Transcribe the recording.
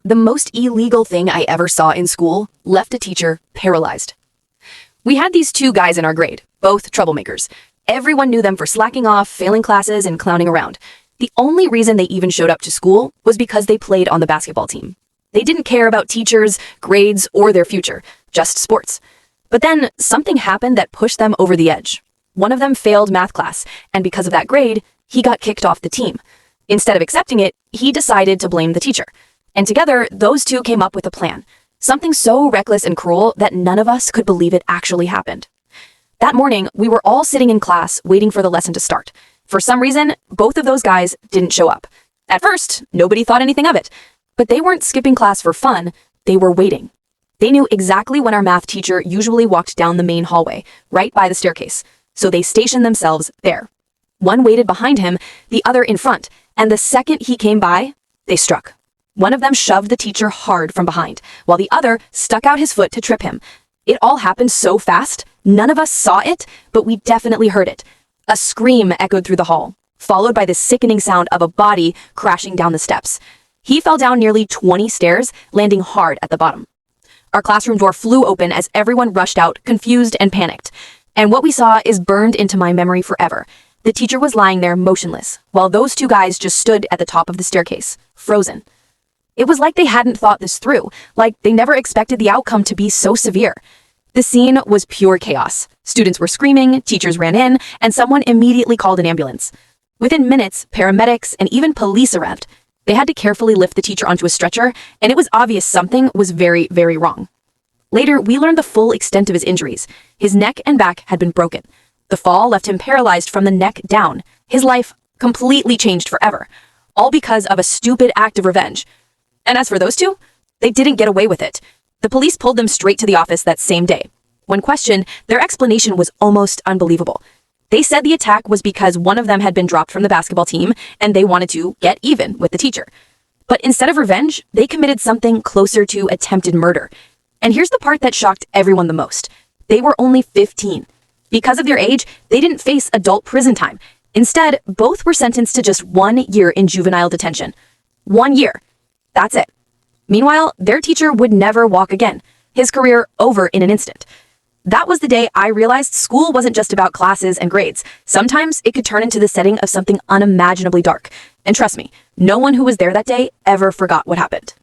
the most illegal thing I ever saw in school left a teacher paralyzed. We had these two guys in our grade, both troublemakers. Everyone knew them for slacking off, failing classes, and clowning around. The only reason they even showed up to school was because they played on the basketball team. They didn't care about teachers, grades, or their future, just sports. But then something happened that pushed them over the edge. One of them failed math class, and because of that grade, he got kicked off the team. Instead of accepting it, he decided to blame the teacher. And together, those two came up with a plan. Something so reckless and cruel that none of us could believe it actually happened. That morning, we were all sitting in class waiting for the lesson to start. For some reason, both of those guys didn't show up. At first, nobody thought anything of it. But they weren't skipping class for fun, they were waiting. They knew exactly when our math teacher usually walked down the main hallway, right by the staircase. So they stationed themselves there. One waited behind him, the other in front, and the second he came by, they struck. One of them shoved the teacher hard from behind, while the other stuck out his foot to trip him. It all happened so fast, none of us saw it, but we definitely heard it. A scream echoed through the hall, followed by the sickening sound of a body crashing down the steps. He fell down nearly 20 stairs, landing hard at the bottom. Our classroom door flew open as everyone rushed out, confused and panicked. And what we saw is burned into my memory forever. The teacher was lying there motionless, while those two guys just stood at the top of the staircase, frozen. It was like they hadn't thought this through, like they never expected the outcome to be so severe. The scene was pure chaos. Students were screaming, teachers ran in, and someone immediately called an ambulance. Within minutes, paramedics and even police arrived. They had to carefully lift the teacher onto a stretcher, and it was obvious something was very, very wrong. Later, we learned the full extent of his injuries. His neck and back had been broken. The fall left him paralyzed from the neck down. His life completely changed forever, all because of a stupid act of revenge. And as for those two, they didn't get away with it. The police pulled them straight to the office that same day. When questioned, their explanation was almost unbelievable. They said the attack was because one of them had been dropped from the basketball team and they wanted to get even with the teacher. But instead of revenge, they committed something closer to attempted murder. And here's the part that shocked everyone the most. They were only 15. Because of their age, they didn't face adult prison time. Instead, both were sentenced to just 1 year in juvenile detention. 1 year. That's it. Meanwhile, their teacher would never walk again. His career over in an instant. That was the day I realized school wasn't just about classes and grades. Sometimes it could turn into the setting of something unimaginably dark. And trust me, no one who was there that day ever forgot what happened.